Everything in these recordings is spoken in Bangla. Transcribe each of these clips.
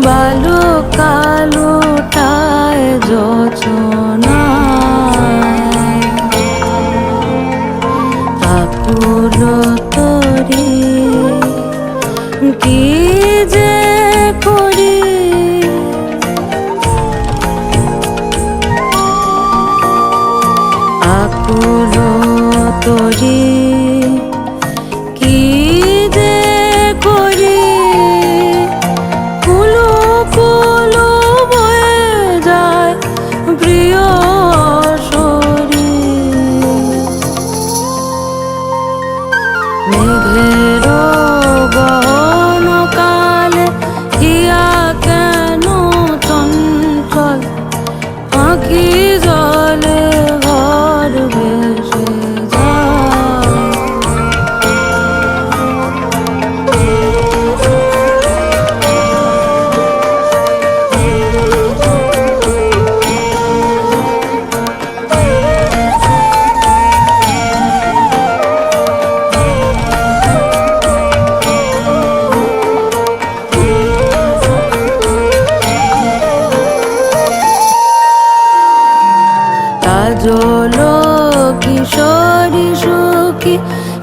বালুকালুটায় যোচনায় আকুল তরি কি যে করি আকুল তরি কি যে করি কুলু কুলু বয়ে যায় প্রিয় শরীর মেঘের গহন কালে হিয়া কেন চঞ্চল আঁখি জলে ঘর ভেসে যায় কাজল কিশোরী সুখী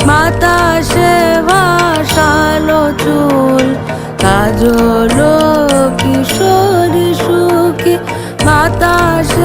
বাতাসে ভাসালো চুল কাজল কিশোরী সুখী বাতাসে